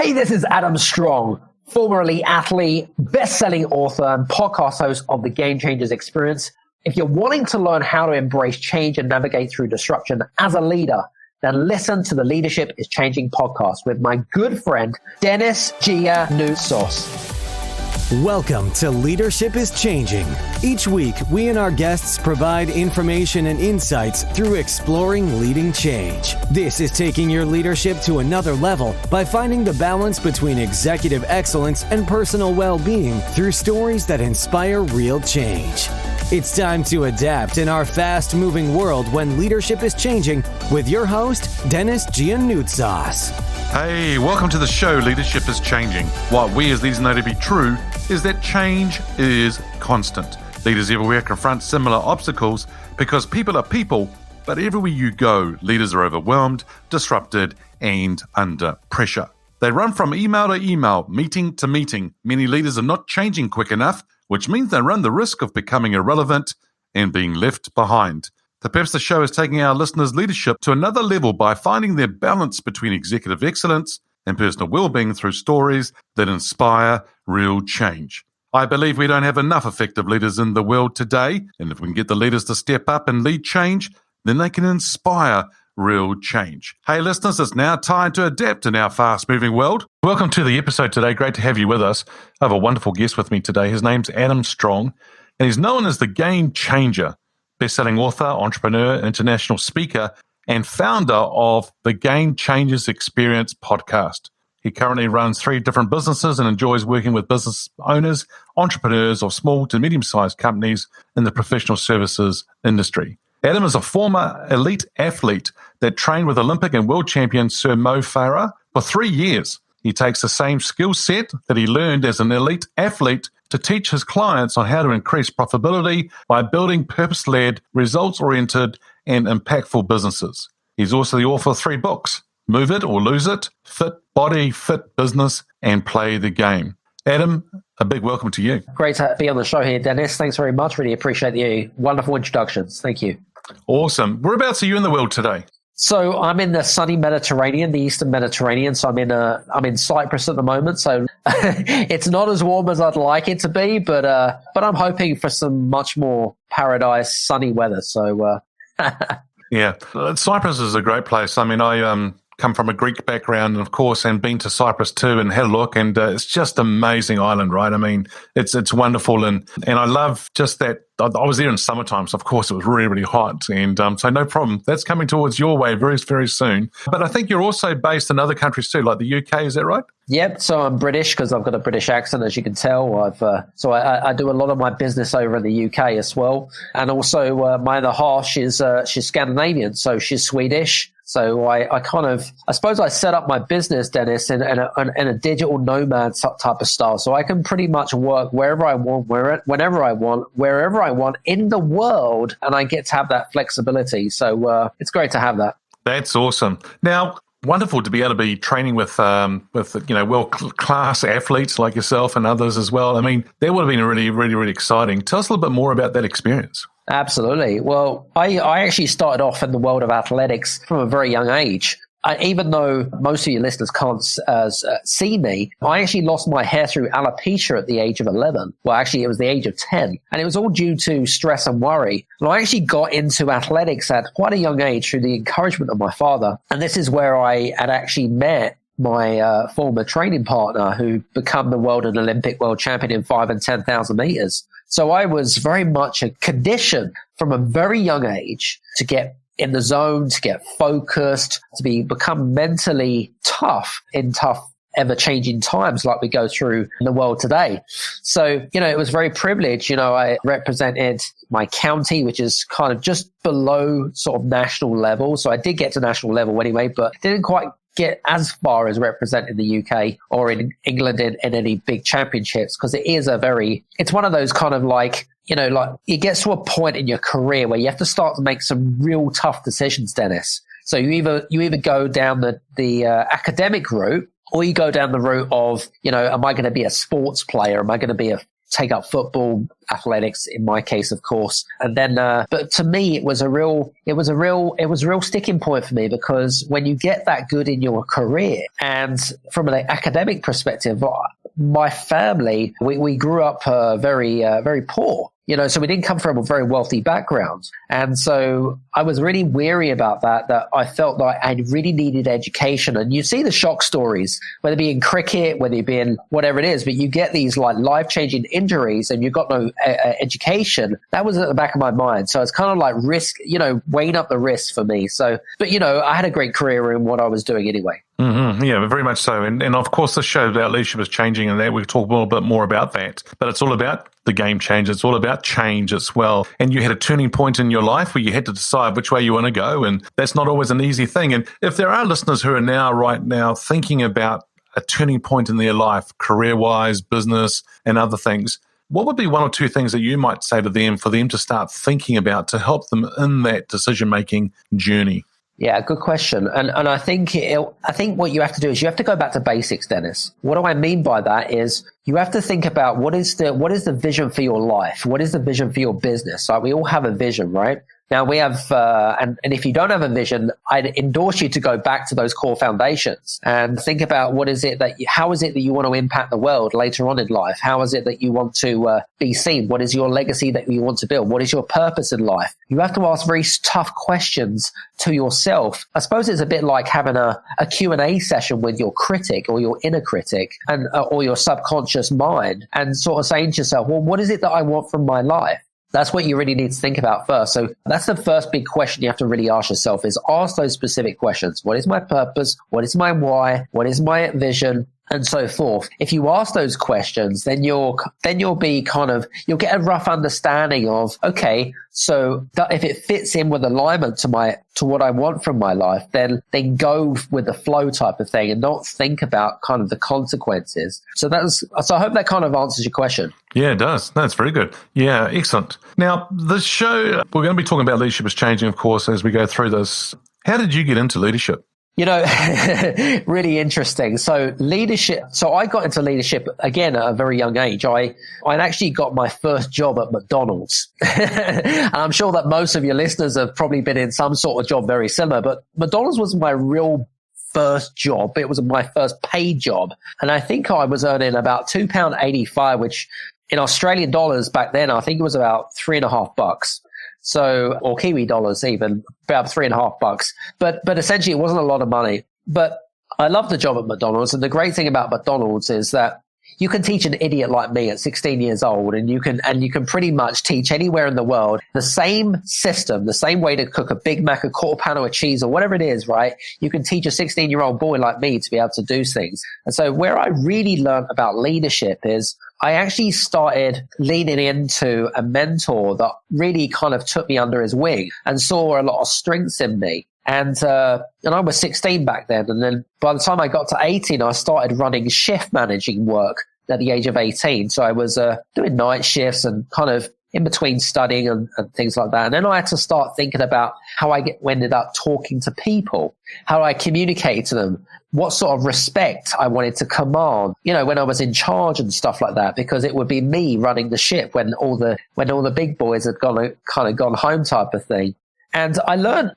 Hey, this is Adam Strong, formerly athlete, best-selling author, and podcast host of the Game Changers Experience. If you're wanting to learn how to embrace change and navigate through disruption as a leader, then listen to the Leadership is Changing podcast with my good friend, Dennis Giannoutzos. Welcome to Leadership is Changing. Each week, we and our guests provide information and insights through exploring leading change. This is taking your leadership to another level by finding the balance between executive excellence and personal well-being through stories that inspire real change. It's time to adapt in our fast-moving world when leadership is changing with your host, Dennis Giannoutzos. Hey, welcome to the show, Leadership is Changing. What we as leaders know to be true is that change is constant. Leaders everywhere confront similar obstacles because people are people, but everywhere you go, leaders are overwhelmed, disrupted, and under pressure. They run from email to email, meeting to meeting. Many leaders are not changing quick enough, which means they run the risk of becoming irrelevant and being left behind. Perhaps the show is taking our listeners' leadership to another level by finding their balance between executive excellence and personal well-being through stories that inspire real change. I believe we don't have enough effective leaders in the world today, and if we can get the leaders to step up and lead change, then they can inspire real change. Hey listeners, it's now time to adapt in our fast-moving world. Welcome to the episode today. Great to have you with us. I have a wonderful guest with me today. His name's Adam Strong, and he's known as the Game Changer, best-selling author, entrepreneur, international speaker, and founder of the Game Changers Experience podcast. He currently runs 3 different businesses and enjoys working with business owners, entrepreneurs of small to medium-sized companies in the professional services industry. Adam is a former elite athlete that trained with Olympic and world champion Sir Mo Farah for 3 years. He takes the same skill set that he learned as an elite athlete to teach his clients on how to increase profitability by building purpose-led, results-oriented, and impactful businesses. He's also the author of 3 books, Move It or Lose It, Fit Body, Fit Business, and Play the Game. Adam, a big welcome to you. Great to be on the show here, Dennis. Thanks very much. Really appreciate the wonderful introductions. Thank you. Awesome. Whereabouts are you in the world today? So I'm in the sunny Mediterranean, the Eastern Mediterranean. So I'm in Cyprus at the moment. So it's not as warm as I'd like it to be, but I'm hoping for some much more paradise, sunny weather. So yeah, Cyprus is a great place. I mean, I come from a Greek background, of course, and been to Cyprus too, and had a look, and it's just an amazing island, right? I mean, it's wonderful, and I love just that. I was there in summertime, so of course it was really, really hot, and so no problem. That's coming towards your way very, very soon. But I think you're also based in other countries too, like the UK. Is that right? Yep. So I'm British because I've got a British accent, as you can tell. I do a lot of my business over in the UK as well, and also my other half, she's Scandinavian, so she's Swedish. So I suppose I set up my business, Dennis, in a digital nomad type of style. So I can pretty much work wherever I want, whenever I want, wherever I want in the world, and I get to have that flexibility. So it's great to have that. That's awesome. Now, wonderful to be able to be training with world-class athletes like yourself and others as well. I mean, that would have been really, really, really exciting. Tell us a little bit more about that experience. Absolutely. Well, I actually started off in the world of athletics from a very young age. Even though most of your listeners can't see me, I actually lost my hair through alopecia at the age of 11. Well, actually, it was the age of 10. And it was all due to stress and worry. And I actually got into athletics at quite a young age through the encouragement of my father. And this is where I had actually met my former training partner, who became the world and Olympic world champion in 5 and 10,000 meters. So I was very much a conditioned from a very young age to get in the zone, to get focused, to become mentally tough in tough, ever-changing times like we go through in the world today. So, it was very privileged. I represented my county, which is kind of just below sort of national level. So I did get to national level anyway, but didn't quite get as far as representing the UK or in England in any big championships, because it's one of those kind of like it gets to a point in your career where you have to start to make some real tough decisions, Dennis. So you either go down the academic route, or you go down the route of, am I going to be a sports player? Am I going to be a take up football, athletics in my case, of course. And then, but to me, it was a real sticking point for me, because when you get that good in your career, and from an academic perspective, my family, we grew up very poor. So we didn't come from a very wealthy background. And so I was really weary about that I felt like I really needed education. And you see the shock stories, whether it be in cricket, whether it be in whatever it is, but you get these like life-changing injuries and you've got no education. That was at the back of my mind. So it's kind of like risk, weighing up the risk for me. So, but I had a great career in what I was doing anyway. Mm-hmm. Yeah, very much so. And of course, this show about leadership is changing, and that we'll talk a little bit more about that. But it's all about the game change. It's all about change as well. And you had a turning point in your life where you had to decide which way you want to go. And that's not always an easy thing. And if there are listeners who are right now thinking about a turning point in their life, career-wise, business, and other things, what would be one or two things that you might say to them for them to start thinking about to help them in that decision-making journey? Yeah, good question. And I think what you have to do is you have to go back to basics, Dennis. What do I mean by that is you have to think about what is the vision for your life? What is the vision for your business? Like, we all have a vision, right? Now we have, and if you don't have a vision, I'd endorse you to go back to those core foundations and think about how is it that you want to impact the world later on in life? How is it that you want to be seen? What is your legacy that you want to build? What is your purpose in life? You have to ask very tough questions to yourself. I suppose it's a bit like having a Q&A session with your critic or your inner critic and or your subconscious mind, and sort of saying to yourself, well, what is it that I want from my life? That's what you really need to think about first. So that's the first big question you have to really ask yourself, is ask those specific questions. What is my purpose? What is my why? What is my vision? And so forth. If you ask those questions, then you'll get a rough understanding of, okay, so if it fits in with alignment to what I want from my life, then go with the flow type of thing and not think about kind of the consequences. So I hope that kind of answers your question. Yeah, it does. That's very good. Yeah, excellent. Now, this show, we're going to be talking about leadership is changing, of course, as we go through this. How did you get into leadership? Really interesting. So I got into leadership again at a very young age. I actually got my first job at McDonald's. And I'm sure that most of your listeners have probably been in some sort of job very similar, but McDonald's was my real first job. It was my first paid job. And I think I was earning about £2.85, which in Australian dollars back then, I think it was about $3.50. So, or Kiwi dollars even, about $3.50. But essentially it wasn't a lot of money. But I loved the job at McDonald's. And the great thing about McDonald's is that you can teach an idiot like me at 16 years old, and you can pretty much teach anywhere in the world the same system, the same way to cook a Big Mac, a quarter pounder of cheese, or whatever it is, right? You can teach a 16-year-old boy like me to be able to do things. And so where I really learned about leadership is I actually started leaning into a mentor that really kind of took me under his wing and saw a lot of strengths in me. And I was 16 back then. And then by the time I got to 18, I started running shift managing work at the age of 18. So I was doing night shifts and kind of in between studying and things like that. And then I had to start thinking about how I ended up talking to people, how I communicated to them, what sort of respect I wanted to command, when I was in charge and stuff like that, because it would be me running the ship when all the big boys had gone home type of thing. And I learned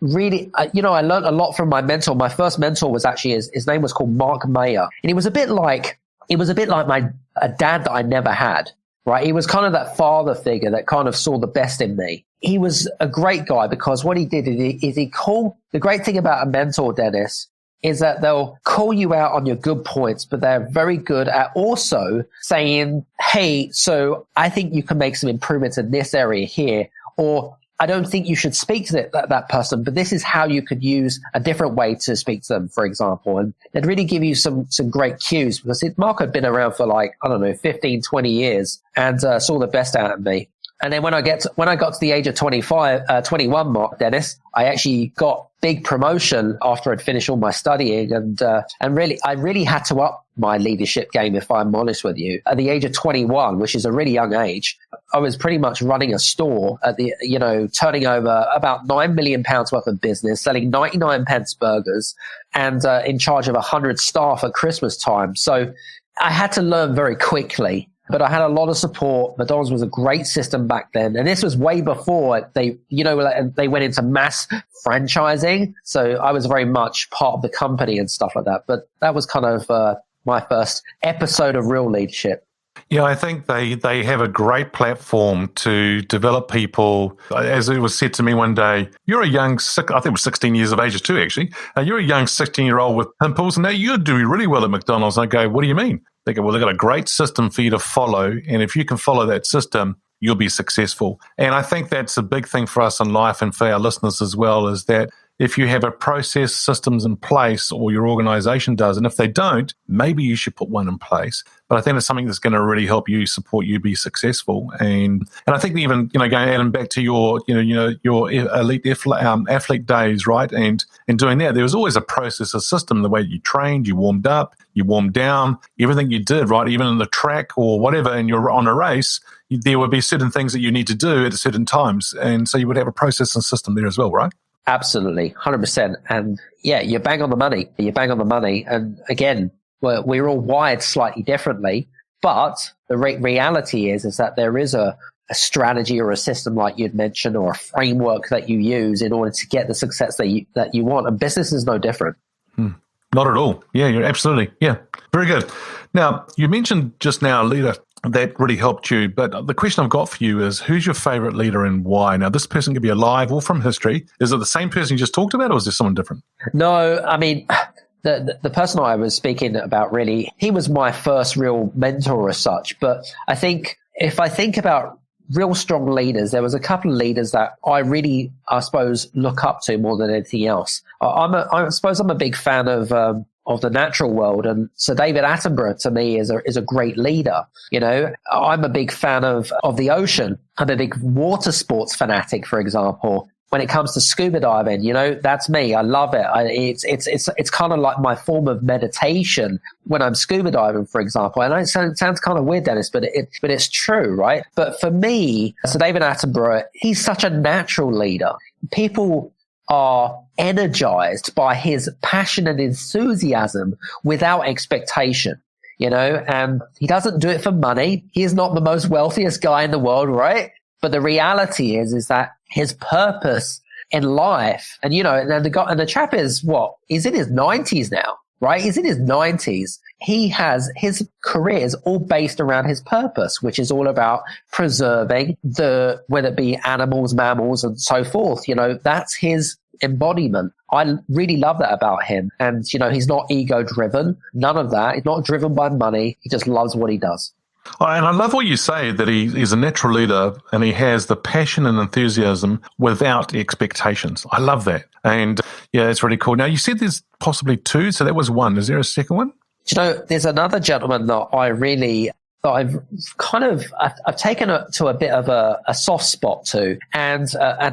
I learned a lot from my mentor. My first mentor was actually, his name was called Mark Mayer. And he was a bit like a dad that I never had, right? He was kind of that father figure that kind of saw the best in me. He was a great guy because what he did is the great thing about a mentor, Dennis, is that they'll call you out on your good points, but they're very good at also saying, hey, so I think you can make some improvements in this area here, or I don't think you should speak to that person, but this is how you could use a different way to speak to them, for example. And they'd really give you some great cues, because Mark had been around for 15, 20 years and saw the best out of me. And then when I got to the age of 21, Mark, Dennis, I actually got big promotion after I'd finished all my studying, and I really had to up my leadership game, if I'm honest with you. At the age of 21, which is a really young age, I was pretty much running a store at turning over about £9 million worth of business, selling 99p burgers, and in charge of 100 staff at Christmas time. So I had to learn very quickly but I had a lot of support. McDonald's was a great system back then. And this was way before they went into mass franchising. So I was very much part of the company and stuff like that. But that was kind of my first episode of real leadership. Yeah, I think they have a great platform to develop people. As it was said to me one day, you're a young, I think it was 16 years of age too, actually. You're a young 16-year-old with pimples, and now you're doing really well at McDonald's. And I go, what do you mean? They go, well, they've got a great system for you to follow, and if you can follow that system, you'll be successful. And I think that's a big thing for us in life and for our listeners as well, is that if you have a process, systems in place, or your organization does, and if they don't, maybe you should put one in place. But I think it's something that's going to really help you, support you be successful. And I think even, going Adam, back to your elite athlete days, right? And doing that, there was always a process, a system, the way you trained, you warmed up, you warmed down, everything you did, right? Even in the track or whatever, and you're on a race, there would be certain things that you need to do at certain times. And so you would have a process and system there as well, right? Absolutely, 100%. And yeah, you bang on the money. And again, we're all wired slightly differently, but the reality is that there is a strategy or a system like you'd mentioned, or a framework that you use in order to get the success that you want. And business is no different. Not at all. Yeah, you're absolutely. Yeah, very good. Now, you mentioned just now a leader that really helped you, but the question I've got for you is, who's your favorite leader and why? Now, this person could be alive or from history. Is it the same person you just talked about, or is there someone different? No, I mean, the person I was speaking about, really, he was my first real mentor as such. But I think if I think about real strong leaders, there was a couple of leaders that I really, I suppose, look up to more than anything else. I suppose I'm a big fan of the natural world, and so David Attenborough to me is a great leader. I'm a big fan of the ocean. I'm a big water sports fanatic, for example. When it comes to scuba diving, that's me. I love it. It's kind of like my form of meditation when I'm scuba diving, for example. And it sounds kind of weird, Dennis, but it's true, right? But for me, so David Attenborough, he's such a natural leader. People are energized by his passion and enthusiasm without expectation, and he doesn't do it for money. He is not the most wealthiest guy in the world, right? But the reality is that his purpose in life, and the chap is he's in his 90s now, right? He's in his 90s. His career is all based around his purpose, which is all about preserving whether it be animals, mammals, and so forth. That's his embodiment. I really love that about him. And, he's not ego driven, none of that. He's not driven by money. He just loves what he does. Oh, and I love what you say, that he's a natural leader and he has the passion and enthusiasm without expectations. I love that. And yeah, it's really cool. Now, you said there's possibly two, so that was one. Is there a second one? There's another gentleman that I've taken it to a bit of a soft spot to, and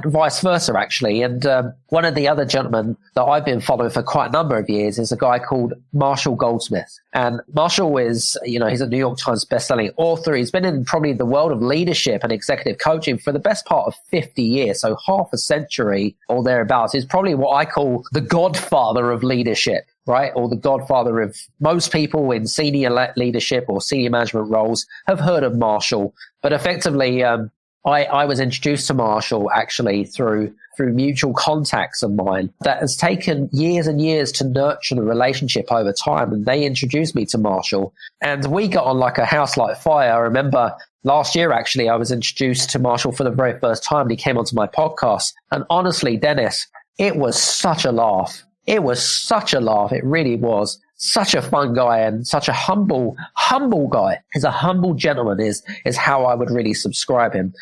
vice versa, actually. And one of the other gentlemen that I've been following for quite a number of years is a guy called Marshall Goldsmith. And Marshall is, he's a New York Times bestselling author. He's been in probably the world of leadership and executive coaching for the best part of 50 years, so half a century or thereabouts. He's probably what I call the godfather of leadership, right? Or the godfather of most people in senior leadership or senior management roles have heard of Marshall. But effectively, I was introduced to Marshall actually through mutual contacts of mine that has taken years and years to nurture the relationship over time. And they introduced me to Marshall, and we got on like a house like fire. I remember last year, actually, I was introduced to Marshall for the very first time, and he came onto my podcast. And honestly, Dennis, it was such a laugh. It really was. Such a fun guy and such a humble guy. He's a humble gentleman is how I would really subscribe him.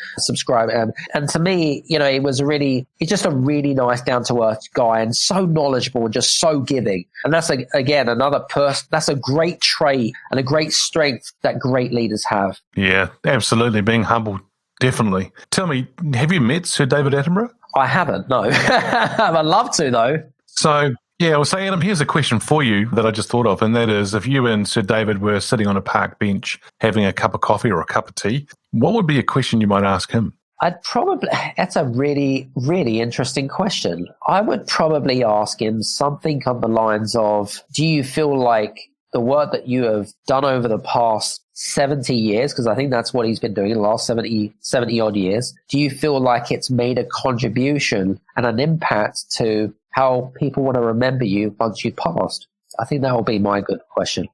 And to me, he's just a really nice, down to earth guy, and so knowledgeable and just so giving. And that's again another person. That's a great trait and a great strength that great leaders have. Yeah, absolutely. Being humble, definitely. Tell me, have you met Sir David Attenborough? I haven't, no. I'd love to, though. So, yeah, well, Adam, here's a question for you that I just thought of, and that is, if you and Sir David were sitting on a park bench having a cup of coffee or a cup of tea, what would be a question you might ask him? That's a really, really interesting question. I would probably ask him something on the lines of, do you feel like the work that you have done over the past 70 years, because I think that's what he's been doing in the last 70 odd years, do you feel like it's made a contribution and an impact to how people want to remember you once you've passed? I think that will be my good question.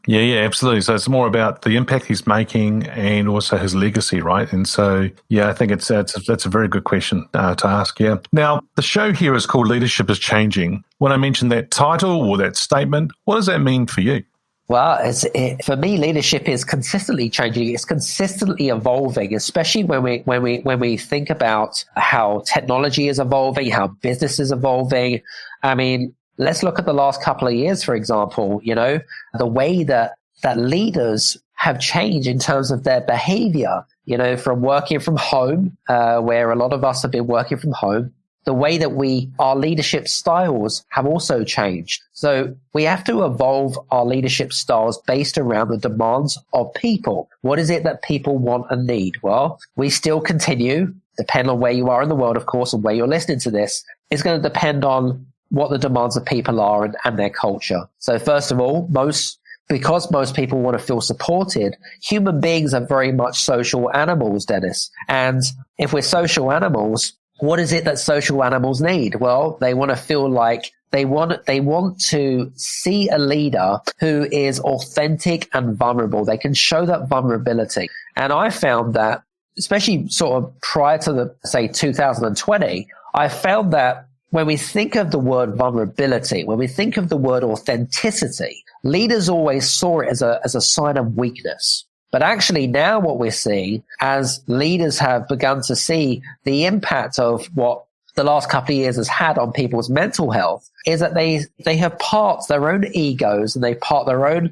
Yeah, absolutely. So it's more about the impact he's making and also his legacy, right? And so, yeah, I think that's a very good question to ask. Yeah. Now, the show here is called Leadership is Changing. When I mentioned that title or that statement, what does that mean for you? Well, for me, leadership is consistently changing. It's consistently evolving, especially when we think about how technology is evolving, how business is evolving. I mean, let's look at the last couple of years, for example. The way that leaders have changed in terms of their behavior. From working from home, where a lot of us have been working from home. The way that our leadership styles have also changed. So we have to evolve our leadership styles based around the demands of people. What is it that people want and need? Well, we still continue, depend on where you are in the world, of course, and where you're listening to this. It's going to depend on what the demands of people are and their culture. So first of all, because most people want to feel supported, human beings are very much social animals, Dennis. And if we're social animals, what is it that social animals need? Well, they want to feel like they want to see a leader who is authentic and vulnerable. They can show that vulnerability. And I found that, especially sort of prior to 2020, I found that when we think of the word vulnerability, when we think of the word authenticity, leaders always saw it as a sign of weakness. But actually now what we're seeing, as leaders have begun to see the impact of what the last couple of years has had on people's mental health, is that they have parked their own egos and they parked their own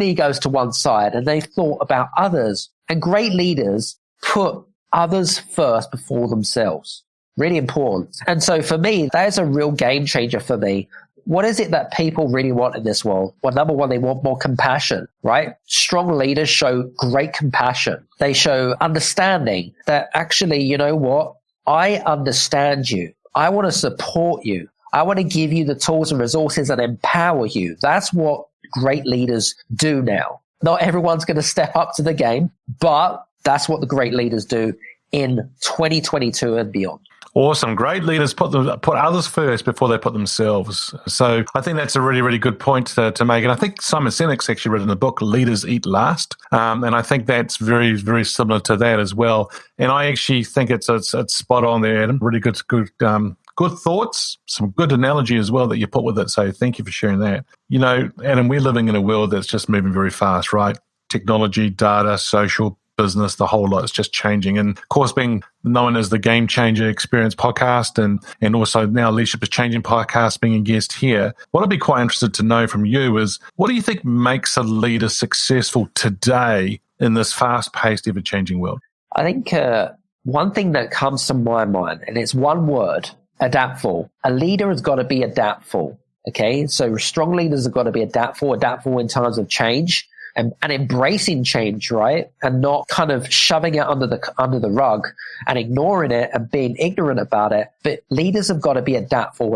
egos to one side, and they've thought about others. And great leaders put others first before themselves. Really important. And so for me, that is a real game changer for me. What is it that people really want in this world? Well, number one, they want more compassion, right? Strong leaders show great compassion. They show understanding that actually, you know what? I understand you. I want to support you. I want to give you the tools and resources and empower you. That's what great leaders do now. Not everyone's going to step up to the game, but that's what the great leaders do in 2022 and beyond. Awesome. Great leaders put others first before they put themselves. So I think that's a really, really good point to make. And I think Simon Sinek's actually written a book, Leaders Eat Last. And I think that's very, very similar to that as well. And I actually think it's spot on there, Adam. Really good thoughts, some good analogy as well that you put with it. So thank you for sharing that. Adam, we're living in a world that's just moving very fast, right? Technology, data, social, business, the whole lot is just changing. And of course, being known as the Game Changer Experience podcast and also now Leadership is Changing podcast, being a guest here, what I'd be quite interested to know from you is, what do you think makes a leader successful today in this fast-paced, ever-changing world? I think one thing that comes to my mind, and it's one word, adaptful. A leader has got to be adaptful. Okay, so strong leaders have got to be adaptful in times of change. And embracing change, right? And not kind of shoving it under the rug and ignoring it and being ignorant about it. But leaders have got to be adaptful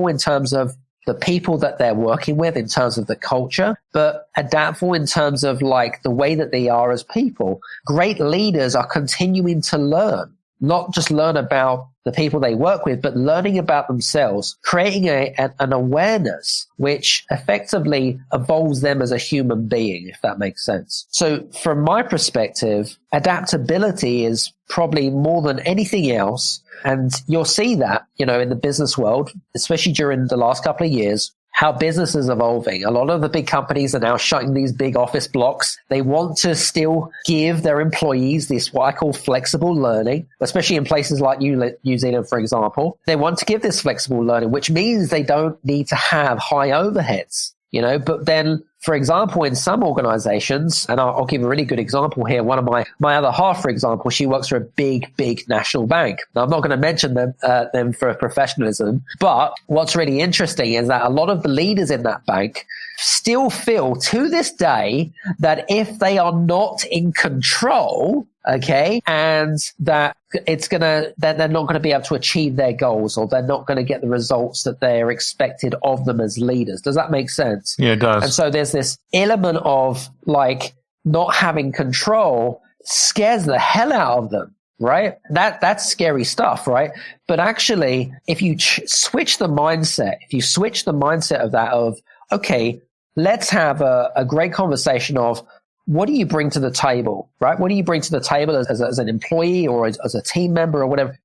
in terms of the people that they're working with, in terms of the culture, but adaptful in terms of like the way that they are as people. Great leaders are continuing to learn, not just learn about the people they work with, but learning about themselves, creating an awareness which effectively evolves them as a human being, if that makes sense. So from my perspective, adaptability is probably more than anything else. And you'll see that, in the business world, especially during the last couple of years, how business is evolving. A lot of the big companies are now shutting these big office blocks. They want to still give their employees this, what I call flexible learning, especially in places like New Zealand, for example. They want to give this flexible learning, which means they don't need to have high overheads. But then, for example, in some organizations, and I'll give a really good example here. One of my other half, for example, she works for a big national bank. Now, I'm not going to mention them for professionalism, but what's really interesting is that a lot of the leaders in that bank still feel to this day that if they are not in control, okay, and that that they're not going to be able to achieve their goals, or they're not going to get the results that they're expected of them as leaders. Does that make sense? Yeah, it does. And so there's this element of like not having control scares the hell out of them, right? That's scary stuff, right? But actually, if you switch the mindset of that of, okay, let's have a great conversation of, what do you bring to the table, right? What do you bring to the table as an employee or as a team member or whatever?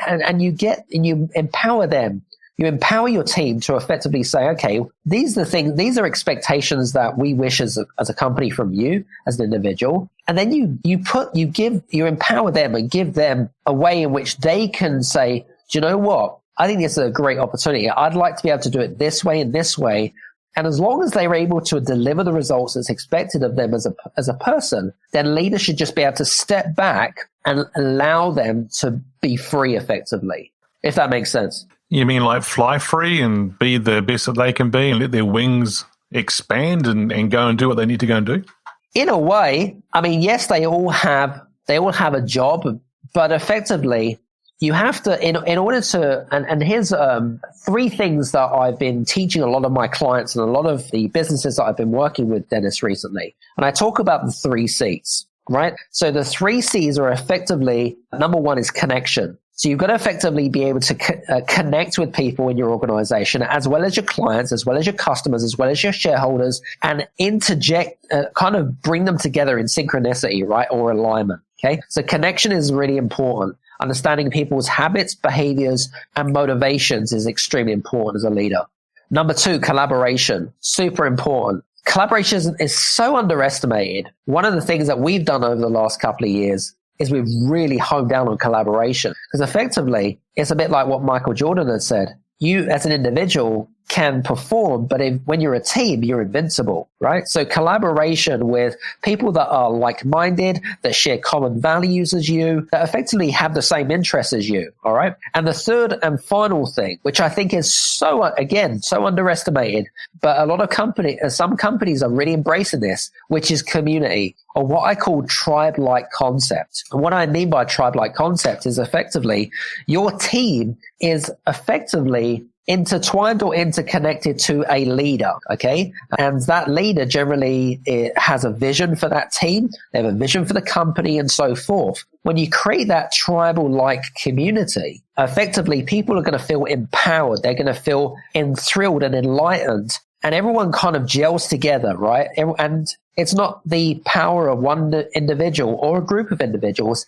And you empower them. You empower your team to effectively say, okay, these are expectations that we wish as a company from you as an individual. And then you empower them and give them a way in which they can say, do you know what? I think this is a great opportunity. I'd like to be able to do it this way and this way. And as long as they're able to deliver the results that's expected of them as a person, then leaders should just be able to step back and allow them to be free effectively, if that makes sense. You mean like fly free and be the best that they can be and let their wings expand and go and do what they need to go and do? In a way, I mean, yes, they all have a job, but effectively, you have to, in order to, and here's three things that I've been teaching a lot of my clients and a lot of the businesses that I've been working with, Dennis, recently. And I talk about the 3 C's, right? So the 3 C's are effectively, number one is connection. So you've got to effectively be able to connect with people in your organization, as well as your clients, as well as your customers, as well as your shareholders, and interject, kind of bring them together in synchronicity, right? Or alignment. Okay. So connection is really important. Understanding people's habits, behaviors, and motivations is extremely important as a leader. Number 2, collaboration. Super important. Collaboration is so underestimated. One of the things that we've done over the last couple of years is we've really honed down on collaboration, because effectively it's a bit like what Michael Jordan had said. You as an individual can perform, but when you're a team, you're invincible, right? So collaboration with people that are like-minded, that share common values as you, that effectively have the same interests as you, all right? And the third and final thing, which I think is so underestimated, but some companies are really embracing this, which is community, or what I call tribe-like concept. And what I mean by tribe-like concept is effectively your team is effectively intertwined or interconnected to a leader, okay? And that leader generally has a vision for that team, they have a vision for the company, and so forth. When you create that tribal-like community, effectively people are going to feel empowered, they're going to feel enthralled and enlightened, and everyone kind of gels together, right? And it's not the power of one individual or a group of individuals.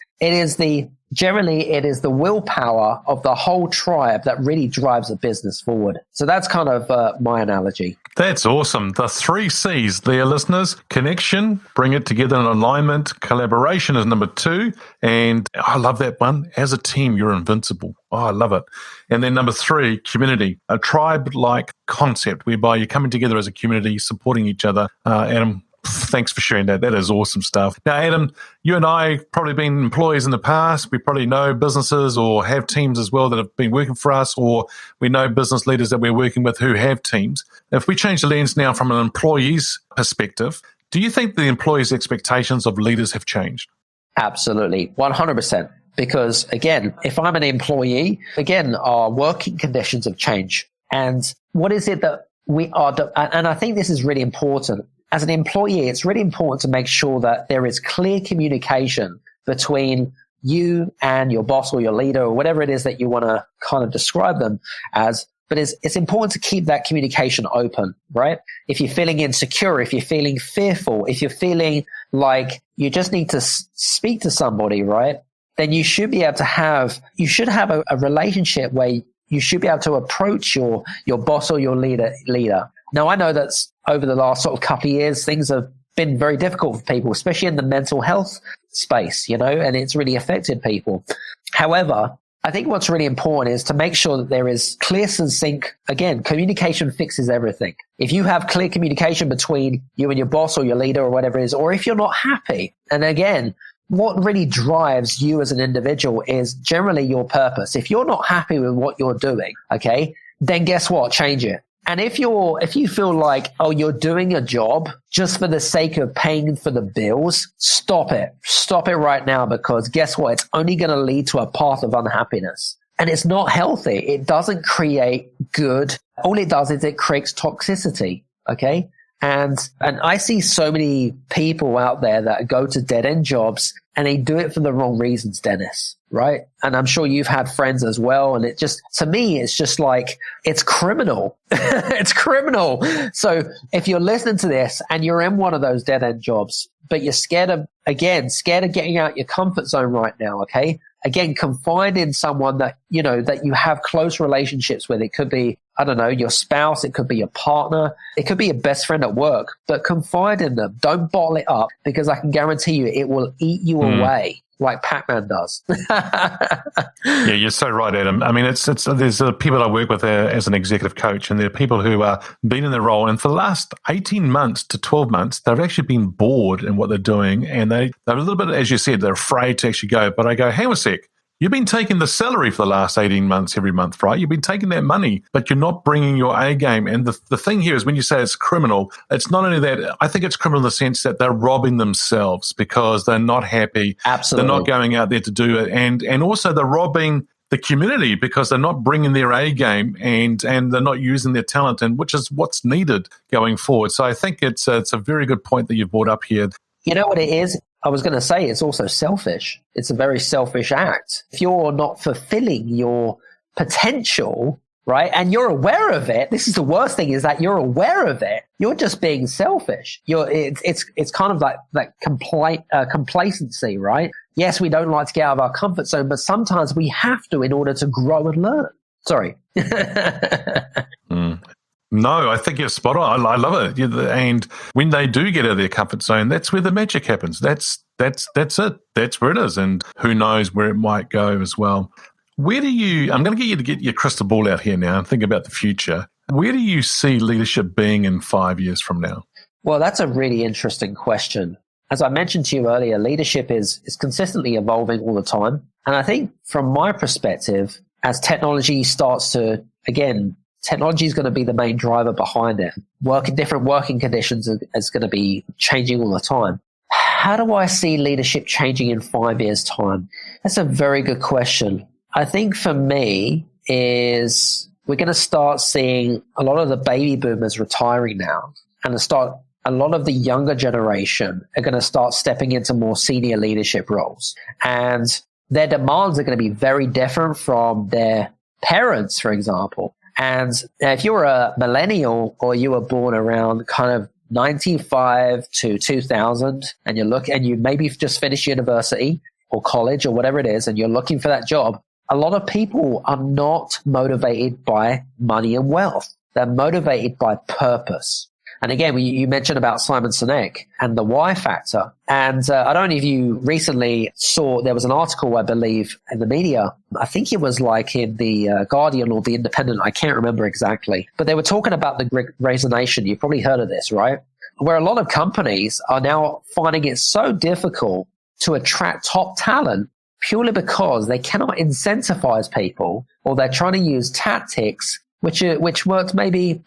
Generally, it is the willpower of the whole tribe that really drives a business forward. So that's kind of my analogy. That's awesome. The 3 C's there, listeners. Connection, bring it together in alignment. Collaboration is number 2. And I love that one. As a team, you're invincible. Oh, I love it. And then number 3, community, a tribe-like concept whereby you're coming together as a community, supporting each other. Adam, thanks for sharing that. That is awesome stuff. Now, Adam, you and I probably been employees in the past. We probably know businesses or have teams as well that have been working for us, or we know business leaders that we're working with who have teams. If we change the lens now from an employee's perspective, do you think the employees' expectations of leaders have changed? Absolutely, 100%. Because again, if I'm an employee, again, our working conditions have changed. And what is it that we are, and I think this is really important. As an employee, it's really important to make sure that there is clear communication between you and your boss or your leader or whatever it is that you want to kind of describe them as. But it's important to keep that communication open, right? If you're feeling insecure, if you're feeling fearful, if you're feeling like you just need to speak to somebody, right? Then you should be able to have a relationship where you should be able to approach your boss or your leader. Now, I know that's over the last sort of couple of years, things have been very difficult for people, especially in the mental health space, and it's really affected people. However, I think what's really important is to make sure that there is clear, succinct, again, communication fixes everything. If you have clear communication between you and your boss or your leader or whatever it is, or if you're not happy, and again, what really drives you as an individual is generally your purpose. If you're not happy with what you're doing, okay, then guess what? Change it. And if you feel like, oh, you're doing a job just for the sake of paying for the bills, stop it. Stop it right now, because guess what? It's only going to lead to a path of unhappiness. And it's not healthy. It doesn't create good. All it does is it creates toxicity. Okay. And I see so many people out there that go to dead end jobs and they do it for the wrong reasons, Dennis. Right. And I'm sure you've had friends as well. And it just, to me, it's just like, it's criminal. It's criminal. So if you're listening to this and you're in one of those dead end jobs, but you're scared of getting out your comfort zone right now. Okay. Again, confide in someone that you have close relationships with. It could be, I don't know, your spouse. It could be your partner. It could be your best friend at work, but confide in them. Don't bottle it up, because I can guarantee you it will eat you away like Pac-Man does. Yeah, you're so right, Adam. I mean, there's people I work with as an executive coach, and there are people who are been in their role, and for the last 18 months to 12 months, they've actually been bored in what they're doing, and they're a little bit, as you said, they're afraid to actually go. But I go, hang on a sec. You've been taking the salary for the last 18 months every month, right? You've been taking that money, but you're not bringing your A game. And the thing here is, when you say it's criminal, it's not only that. I think it's criminal in the sense that they're robbing themselves because they're not happy. Absolutely. They're not going out there to do it. And also they're robbing the community because they're not bringing their A game and they're not using their talent, and which is what's needed going forward. So I think it's a very good point that you've brought up here. You know what it is? I was going to say it's also selfish. It's a very selfish act. If you're not fulfilling your potential, right, and you're aware of it, this is the worst thing, is that you're aware of it. You're just being selfish. It's kind of like complacency, right? Yes, we don't like to get out of our comfort zone, but sometimes we have to in order to grow and learn. Sorry. No, I think you're spot on. I love it. And when they do get out of their comfort zone, that's where the magic happens. That's it. That's where it is. And who knows where it might go as well. I'm going to get you to get your crystal ball out here now and think about the future. Where do you see leadership being in 5 years from now? Well, that's a really interesting question. As I mentioned to you earlier, leadership is consistently evolving all the time. And I think from my perspective, as technology starts to, again, technology is going to be the main driver behind it. Different working conditions is going to be changing all the time. How do I see leadership changing in 5 years' time? That's a very good question. I think for me is we're going to start seeing a lot of the baby boomers retiring now, and a lot of the younger generation are going to start stepping into more senior leadership roles. And their demands are going to be very different from their parents, for example. And if you're a millennial or you were born around kind of 95 to 2000 and you maybe just finished university or college or whatever it is, and you're looking for that job, a lot of people are not motivated by money and wealth. They're motivated by purpose. And again, you mentioned about Simon Sinek and the why factor. And I don't know if you recently saw, there was an article, I believe, in the media. I think it was like in the Guardian or the Independent. I can't remember exactly. But they were talking about the Great Resignation. You've probably heard of this, right? Where a lot of companies are now finding it so difficult to attract top talent purely because they cannot incentivize people, or they're trying to use tactics which worked maybe,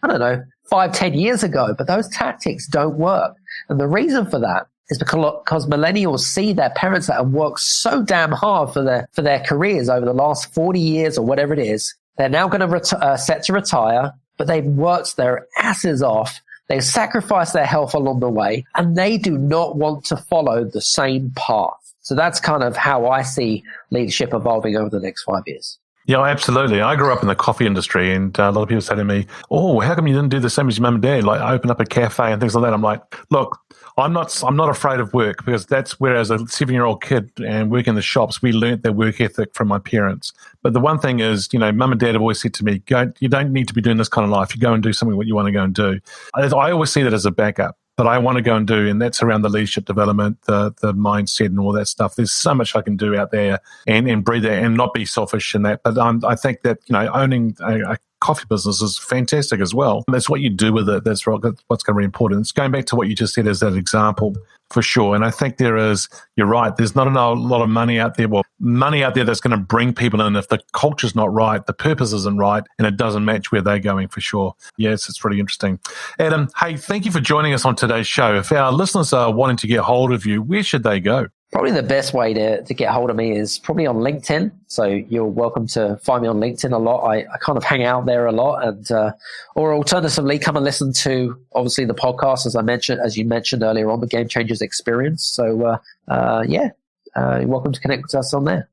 5-10 years ago, but those tactics don't work. And the reason for that is because millennials see their parents that have worked so damn hard for their careers over the last 40 years or whatever it is. They're now going to set to retire, but they've worked their asses off. They've sacrificed their health along the way, and they do not want to follow the same path. So that's kind of how I see leadership evolving over the next 5 years. Yeah, absolutely. I grew up in the coffee industry, and a lot of people say to me, "Oh, how come you didn't do the same as your mum and dad? Like open up a cafe and things like that." I'm like, "Look, I'm not afraid of work, because that's where, as a 7-year-old kid and working in the shops, we learnt that work ethic from my parents. But the one thing is, mum and dad have always said to me, you don't need to be doing this kind of life. You go and do something what you want to go and do." I always see that as a backup. But I want to go and do, and that's around the leadership development, the mindset and all that stuff. There's so much I can do out there and breathe that and not be selfish in that. But I think that, owning a coffee business is fantastic as well. That's what you do with it. That's what's going to be important. It's going back to what you just said as that example, for sure. And I think you're right, there's not a lot of money out there. Well, money out there that's going to bring people in if the culture's not right, the purpose isn't right, and it doesn't match where they're going, for sure. Yes, it's really interesting. Adam, hey, thank you for joining us on today's show. If our listeners are wanting to get hold of you, where should they go? Probably the best way to get hold of me is probably on LinkedIn. So you're welcome to find me on LinkedIn a lot. I kind of hang out there a lot, and or alternatively, come and listen to obviously the podcast as you mentioned earlier on, the Game Changers Experience. So you're welcome to connect with us on there.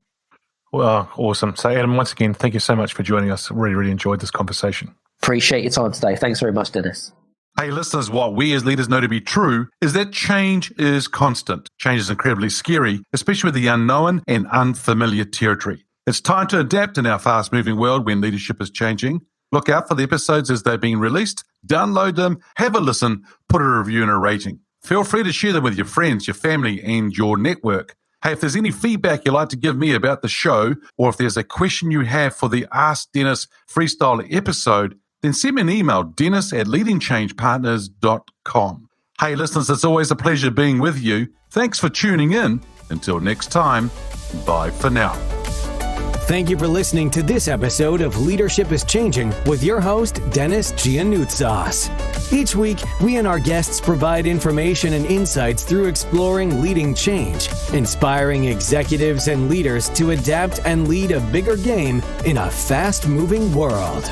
Well, awesome. So Adam, once again, thank you so much for joining us. Really, really enjoyed this conversation. Appreciate your time today. Thanks very much, Dennis. Hey, listeners, what we as leaders know to be true is that change is constant. Change is incredibly scary, especially with the unknown and unfamiliar territory. It's time to adapt in our fast-moving world when leadership is changing. Look out for the episodes as they're being released. Download them, have a listen, put a review and a rating. Feel free to share them with your friends, your family, and your network. Hey, if there's any feedback you'd like to give me about the show, or if there's a question you have for the Ask Dennis Freestyle episode, then send me an email, dennis@leadingchangepartners.com. Hey, listeners, it's always a pleasure being with you. Thanks for tuning in. Until next time, bye for now. Thank you for listening to this episode of Leadership is Changing with your host, Dennis Giannoutsas. Each week, we and our guests provide information and insights through exploring leading change, inspiring executives and leaders to adapt and lead a bigger game in a fast-moving world.